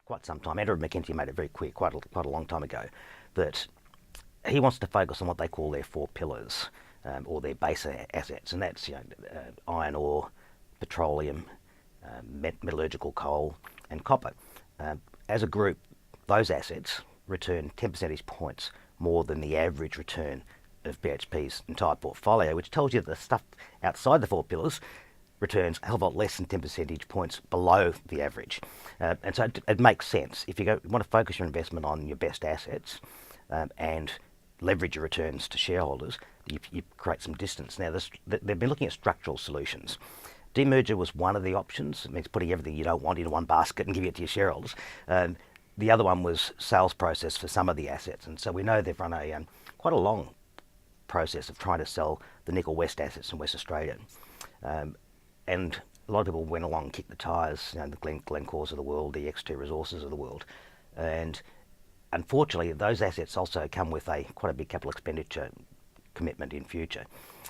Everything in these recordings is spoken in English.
quite some time. Andrew McKenzie made it very clear quite a long time ago that he wants to focus on what they call their four pillars, or their base assets, and that's iron ore, petroleum, metallurgical coal, and copper. As a group, those assets return 10 percentage points more than the average return of BHP's entire portfolio, which tells you that the stuff outside the four pillars returns a hell of a lot less than 10 percentage points below the average. And so it makes sense. If you want to focus your investment on your best assets and leverage your returns to shareholders, you create some distance. Now, they've been looking at structural solutions. Demerger was one of the options. It means putting everything you don't want into one basket and giving it to your shareholders. The other one was sales process for some of the assets. And so we know they've run quite a long process of trying to sell the Nickel West assets in West Australia. And a lot of people went along and kicked the tyres, the Glencores of the world, the X2 Resources of the world. And unfortunately, those assets also come with quite a big capital expenditure commitment in future.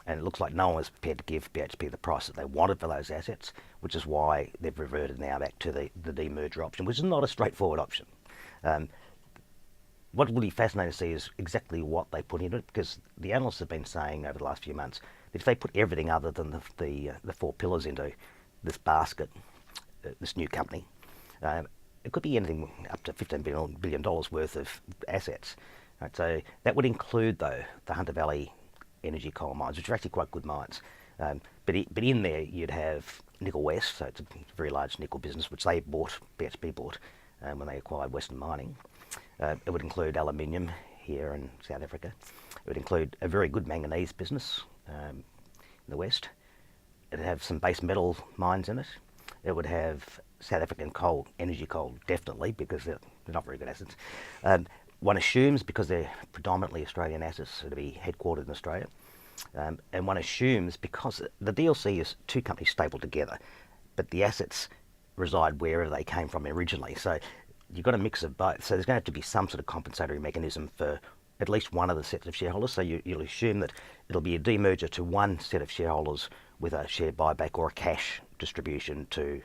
And it looks like no one was prepared to give BHP the price that they wanted for those assets, which is why they've reverted now back to the demerger option, which is not a straightforward option. What will be fascinating to see is exactly what they put into it, because the analysts have been saying over the last few months that if they put everything other than the four pillars into this basket, this new company, it could be anything up to $15 billion worth of assets. Right, so that would include, though, the Hunter Valley energy coal mines, which are actually quite good mines. But in there, you'd have Nickel West, so it's a very large nickel business, which BHP bought when they acquired Western Mining. It would include aluminium here in South Africa. It would include a very good manganese business in the west. It would have some base metal mines in it. It would have South African coal, energy coal, definitely, because they're not very good assets. One assumes, because they're predominantly Australian assets, to be headquartered in Australia. And one assumes, because the DLC is two companies stapled together, but the assets reside wherever they came from originally. So you've got a mix of both. So there's going to have to be some sort of compensatory mechanism for at least one of the sets of shareholders. So you'll assume that it'll be a demerger to one set of shareholders with a share buyback or a cash distribution to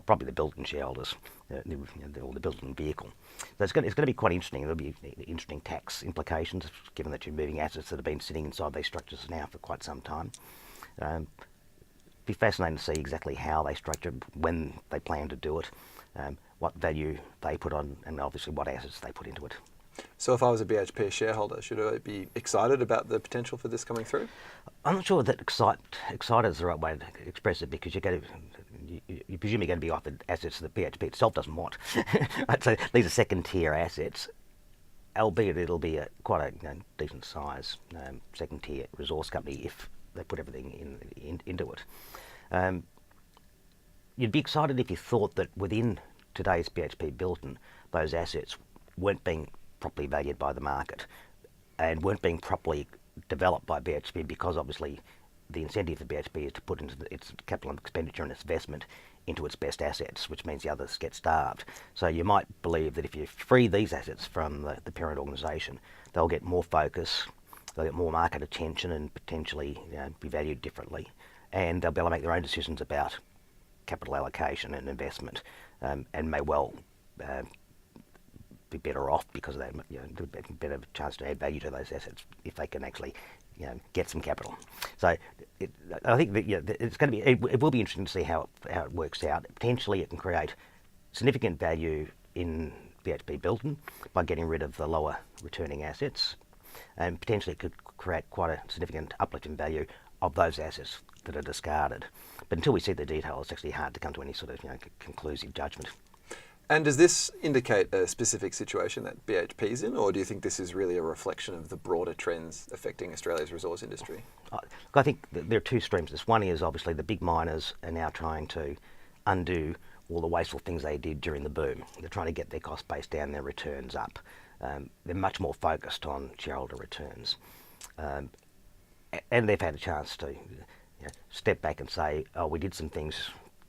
probably the Billiton shareholders, or the Billiton vehicle. So it's going to be quite interesting. There'll be interesting tax implications, given that you're moving assets that have been sitting inside these structures now for quite some time. Be fascinating to see exactly how they structure, when they plan to do it, what value they put on, and obviously what assets they put into it. So if I was a BHP shareholder, should I be excited about the potential for this coming through? I'm not sure that excited is the right way to express it, because you presume you're going to be offered assets that BHP itself doesn't want. So these are second-tier assets, albeit it'll be quite a decent size second-tier resource company if they put everything into it. You'd be excited if you thought that within today's BHP Billiton, those assets weren't being properly valued by the market and weren't being properly developed by BHP, because obviously the incentive for BHP is to put into its capital expenditure and its investment into its best assets, which means the others get starved. So you might believe that if you free these assets from the parent organisation, they'll get more focus, they'll get more market attention and potentially be valued differently, and they'll be able to make their own decisions about capital allocation and investment, and may well be better off because they have a better chance to add value to those assets if they can actually get some capital. So I think that it's going to be, it will be interesting to see how it works out. Potentially it can create significant value in BHP Billiton by getting rid of the lower returning assets, and potentially it could create quite a significant uplift in value of those assets that are discarded. But until we see the detail, it's actually hard to come to any sort of conclusive judgment. And does this indicate a specific situation that BHP's in, or do you think this is really a reflection of the broader trends affecting Australia's resource industry? I think there are two streams. This one is obviously the big miners are now trying to undo all the wasteful things they did during the boom. They're trying to get their cost base down, their returns up. They're much more focused on shareholder returns. And they've had a chance to step back and say, oh, we did some things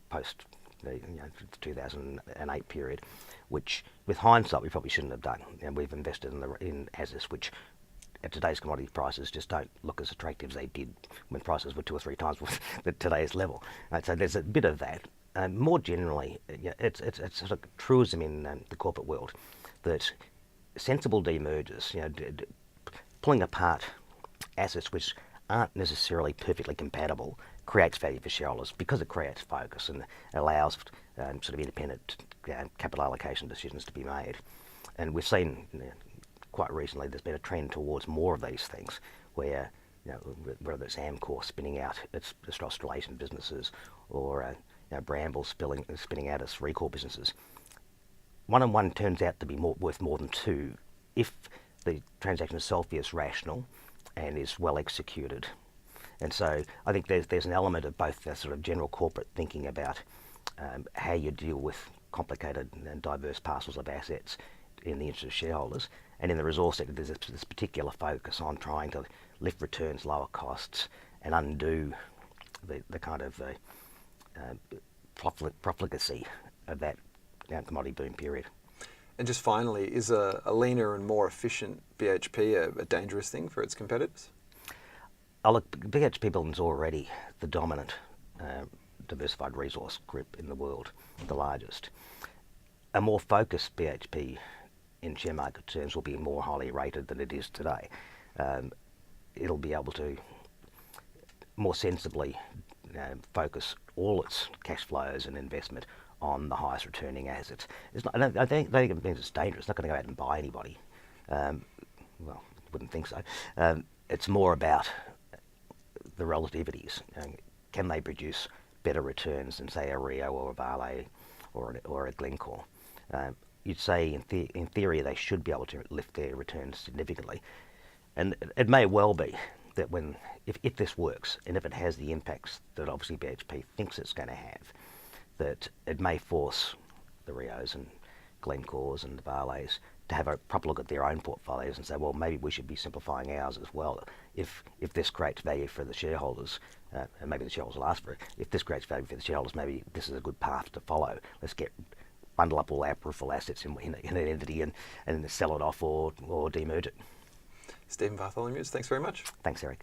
post the 2008 period, which with hindsight we probably shouldn't have done. And we've invested in assets which at today's commodity prices just don't look as attractive as they did when prices were 2 or 3 times today's level. So there's a bit of that. More generally, it's sort of truism in the corporate world that sensible demergers, pulling apart assets which aren't necessarily perfectly compatible, creates value for shareholders because it creates focus and allows sort of independent capital allocation decisions to be made. And we've seen quite recently there's been a trend towards more of these things where, whether it's Amcor spinning out its Australasian businesses or Bramble spinning out its recall businesses, one and one turns out to be worth more than two if the transaction itself is rational and is well executed. And so I think there's an element of both the sort of general corporate thinking about how you deal with complicated and diverse parcels of assets in the interest of shareholders, and in the resource sector there's this particular focus on trying to lift returns, lower costs, and undo the kind of profligacy of that commodity boom period. And just finally, is a leaner and more efficient BHP a dangerous thing for its competitors? Oh, look, BHP Billiton's already the dominant diversified resource group in the world, the largest. A more focused BHP in share market terms will be more highly rated than it is today. It'll be able to more sensibly focus all its cash flows and investment on the highest returning assets. I don't think it means it's dangerous. It's not going to go out and buy anybody. Well, wouldn't think so. It's more about the relativities. Can they produce better returns than, say, a Rio or a Vale or a Glencore? You'd say in theory they should be able to lift their returns significantly. And it may well be that if this works, and if it has the impacts that obviously BHP thinks it's going to have, that it may force the Rios and Glencores and the Vales to have a proper look at their own portfolios and say, well, maybe we should be simplifying ours as well. If this creates value for the shareholders, and maybe the shareholders will ask for it, if this creates value for the shareholders, maybe this is a good path to follow. Let's bundle up all our peripheral assets in an entity and sell it off or demerge it. Stephen Bartholomeusz, thanks very much. Thanks, Eric.